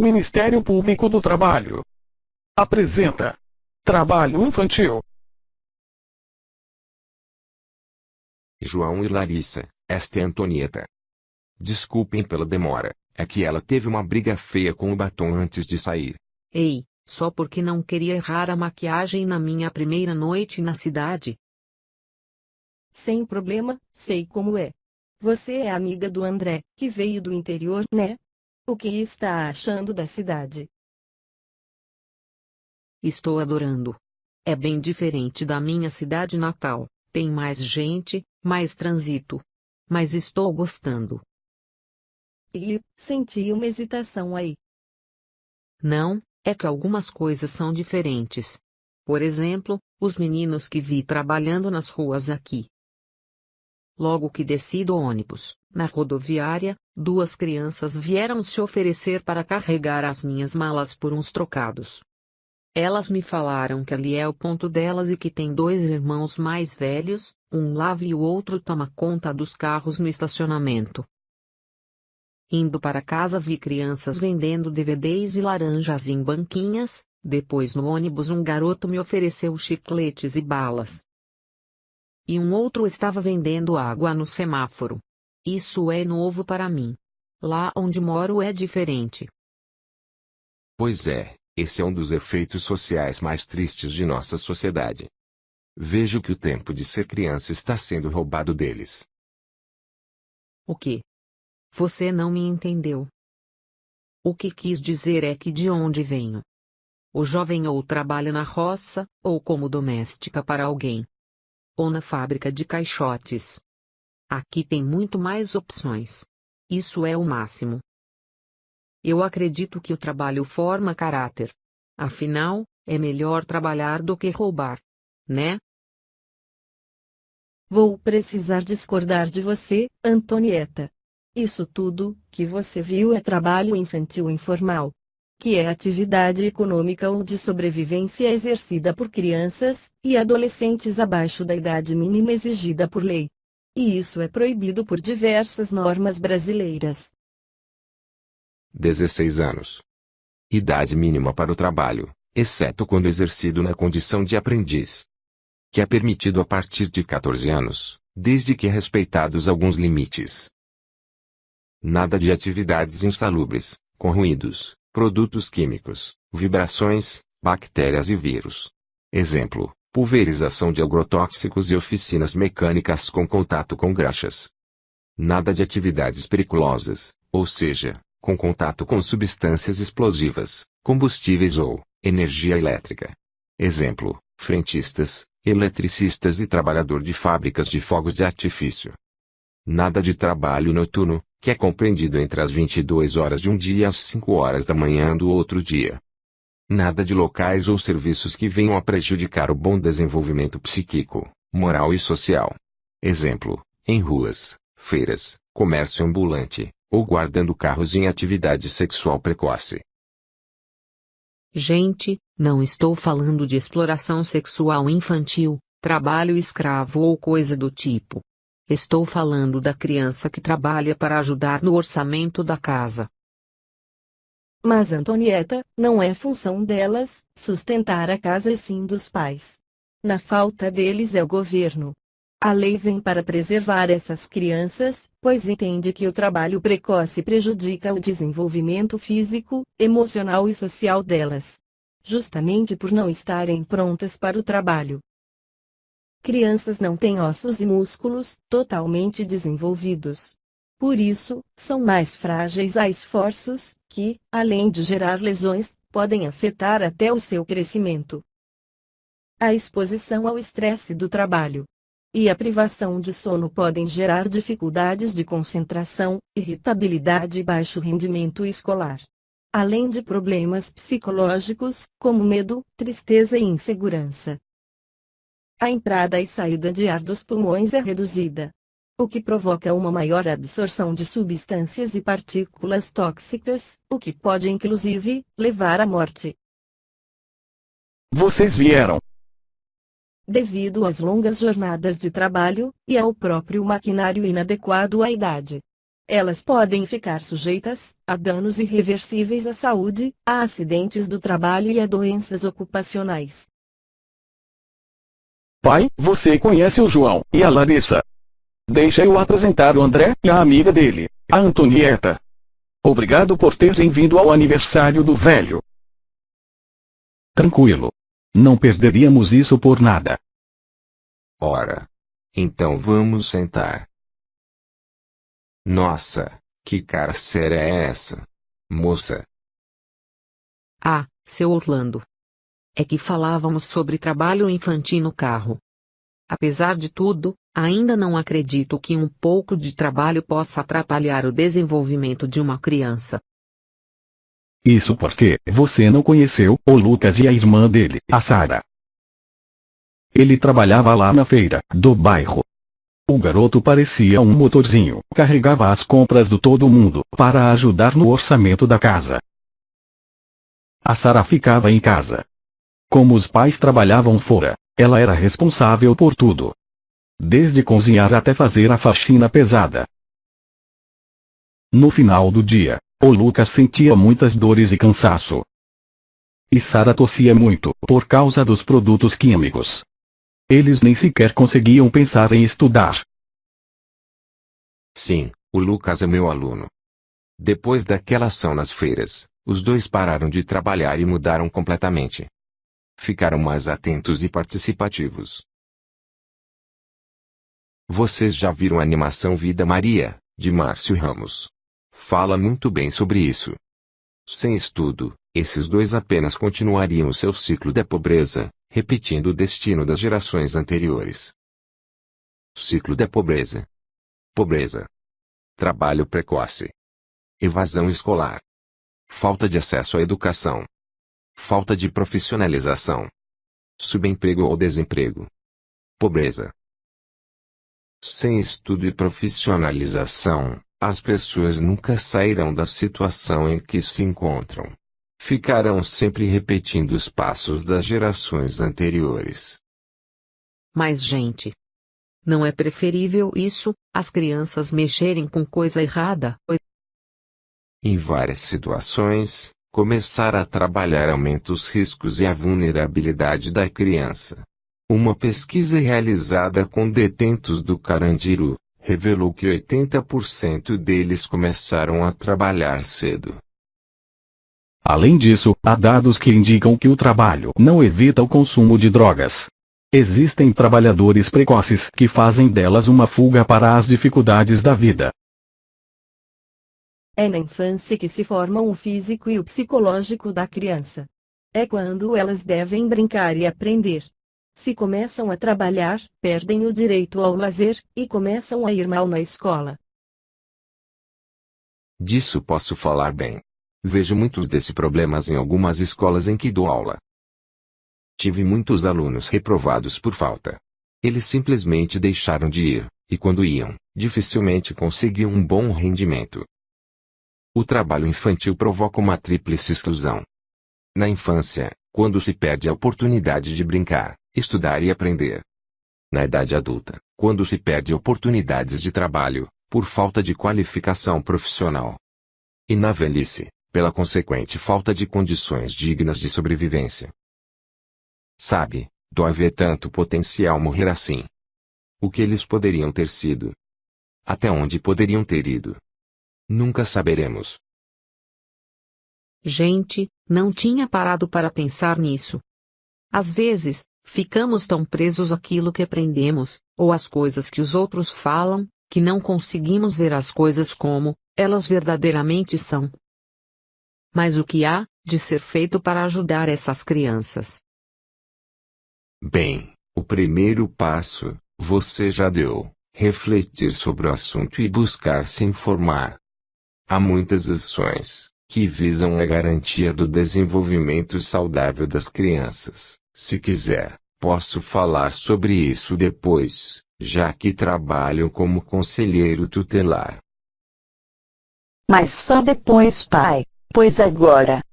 Ministério Público do Trabalho apresenta Trabalho Infantil. João e Larissa, esta é Antonieta. Desculpem pela demora, é que ela teve uma briga feia com o batom antes de sair. Ei, só porque não queria errar a maquiagem na minha primeira noite na cidade? Sem problema, sei como é. Você é amiga do André, que veio do interior, né? O que está achando da cidade? Estou adorando. É bem diferente da minha cidade natal, tem mais gente, mais trânsito. Mas estou gostando. E, senti uma hesitação aí. Não, é que algumas coisas são diferentes. Por exemplo, os meninos que vi trabalhando nas ruas aqui. Logo que desci do ônibus, na rodoviária, duas crianças vieram se oferecer para carregar as minhas malas por uns trocados. Elas me falaram que ali é o ponto delas e que tem dois irmãos mais velhos, um lava e o outro toma conta dos carros no estacionamento. Indo para casa vi crianças vendendo DVDs e laranjas em banquinhas, depois no ônibus um garoto me ofereceu chicletes e balas. E um outro estava vendendo água no semáforo. Isso é novo para mim. Lá onde moro é diferente. Pois é, esse é um dos efeitos sociais mais tristes de nossa sociedade. Vejo que o tempo de ser criança está sendo roubado deles. O quê? Você não me entendeu. O que quis dizer é que de onde venho. O jovem ou trabalha na roça, ou como doméstica para alguém. Ou na fábrica de caixotes. Aqui tem muito mais opções. Isso é o máximo. Eu acredito que o trabalho forma caráter. Afinal, é melhor trabalhar do que roubar, né? Vou precisar discordar de você, Antonieta. Isso tudo que você viu é trabalho infantil informal, que é atividade econômica ou de sobrevivência exercida por crianças e adolescentes abaixo da idade mínima exigida por lei. E isso é proibido por diversas normas brasileiras. 16 anos. Idade mínima para o trabalho, exceto quando exercido na condição de aprendiz. Que é permitido a partir de 14 anos, desde que respeitados alguns limites. Nada de atividades insalubres, com ruídos, produtos químicos, vibrações, bactérias e vírus. Exemplo, pulverização de agrotóxicos e oficinas mecânicas com contato com graxas. Nada de atividades periculosas, ou seja, com contato com substâncias explosivas, combustíveis ou energia elétrica. Exemplo, frentistas, eletricistas e trabalhador de fábricas de fogos de artifício. Nada de trabalho noturno, que é compreendido entre as 22 horas de um dia e as 5 horas da manhã do outro dia. Nada de locais ou serviços que venham a prejudicar o bom desenvolvimento psíquico, moral e social. Exemplo, em ruas, feiras, comércio ambulante, ou guardando carros em atividade sexual precoce. Gente, não estou falando de exploração sexual infantil, trabalho escravo ou coisa do tipo. Estou falando da criança que trabalha para ajudar no orçamento da casa. Mas Antonieta, não é função delas sustentar a casa e sim dos pais. Na falta deles é o governo. A lei vem para preservar essas crianças, pois entende que o trabalho precoce prejudica o desenvolvimento físico, emocional e social delas. Justamente por não estarem prontas para o trabalho. Crianças não têm ossos e músculos totalmente desenvolvidos. Por isso, são mais frágeis a esforços que, além de gerar lesões, podem afetar até o seu crescimento. A exposição ao estresse do trabalho e a privação de sono podem gerar dificuldades de concentração, irritabilidade e baixo rendimento escolar. Além de problemas psicológicos, como medo, tristeza e insegurança. A entrada e saída de ar dos pulmões é reduzida, o que provoca uma maior absorção de substâncias e partículas tóxicas, o que pode inclusive levar à morte. Vocês vieram Devido às longas jornadas de trabalho e ao próprio maquinário inadequado à idade. Elas podem ficar sujeitas a danos irreversíveis à saúde, a acidentes do trabalho e a doenças ocupacionais. Pai, você conhece o João e a Larissa. Deixa eu apresentar o André e a amiga dele, a Antonieta. Obrigado por terem vindo ao aniversário do velho. Tranquilo. Não perderíamos isso por nada. Ora. Então vamos sentar. Nossa, que cara séria é essa, moça? Ah, seu Orlando. É que falávamos sobre trabalho infantil no carro. Apesar de tudo, ainda não acredito que um pouco de trabalho possa atrapalhar o desenvolvimento de uma criança. Isso porque você não conheceu o Lucas e a irmã dele, a Sara. Ele trabalhava lá na feira do bairro. O garoto parecia um motorzinho, carregava as compras de todo mundo para ajudar no orçamento da casa. A Sara ficava em casa. Como os pais trabalhavam fora, ela era responsável por tudo. Desde cozinhar até fazer a faxina pesada. No final do dia, o Lucas sentia muitas dores e cansaço. E Sara tossia muito por causa dos produtos químicos. Eles nem sequer conseguiam pensar em estudar. Sim, o Lucas é meu aluno. Depois daquela ação nas feiras, os dois pararam de trabalhar e mudaram completamente. Ficaram mais atentos e participativos. Vocês já viram a animação Vida Maria, de Márcio Ramos? Fala muito bem sobre isso. Sem estudo, esses dois apenas continuariam o seu ciclo da pobreza, repetindo o destino das gerações anteriores. Ciclo da pobreza. Pobreza. Trabalho precoce. Evasão escolar. Falta de acesso à educação. Falta de profissionalização. Subemprego ou desemprego. Pobreza. Sem estudo e profissionalização, as pessoas nunca sairão da situação em que se encontram. Ficarão sempre repetindo os passos das gerações anteriores. Mas, gente, não é preferível isso, as crianças mexerem com coisa errada? Em várias situações, começar a trabalhar aumenta os riscos e a vulnerabilidade da criança. Uma pesquisa realizada com detentos do Carandiru revelou que 80% deles começaram a trabalhar cedo. Além disso, há dados que indicam que o trabalho não evita o consumo de drogas. Existem trabalhadores precoces que fazem delas uma fuga para as dificuldades da vida. É na infância que se formam o físico e o psicológico da criança. É quando elas devem brincar e aprender. Se começam a trabalhar, perdem o direito ao lazer, e começam a ir mal na escola. Disso posso falar bem. Vejo muitos desses problemas em algumas escolas em que dou aula. Tive muitos alunos reprovados por falta. Eles simplesmente deixaram de ir, e quando iam, dificilmente conseguiam um bom rendimento. O trabalho infantil provoca uma tríplice exclusão. Na infância, quando se perde a oportunidade de brincar, estudar e aprender. Na idade adulta, quando se perde oportunidades de trabalho, por falta de qualificação profissional. E na velhice, pela consequente falta de condições dignas de sobrevivência. Sabe, dói ver tanto potencial morrer assim. O que eles poderiam ter sido? Até onde poderiam ter ido? Nunca saberemos. Gente, não tinha parado para pensar nisso. Às vezes, ficamos tão presos àquilo que aprendemos, ou às coisas que os outros falam, que não conseguimos ver as coisas como elas verdadeiramente são. Mas o que há de ser feito para ajudar essas crianças? Bem, o primeiro passo, você já deu: refletir sobre o assunto e buscar se informar. Há muitas ações que visam a garantia do desenvolvimento saudável das crianças. Se quiser, posso falar sobre isso depois, já que trabalho como conselheiro tutelar. Mas só depois, pai, pois agora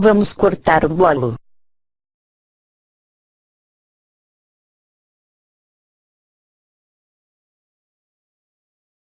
vamos cortar o bolo.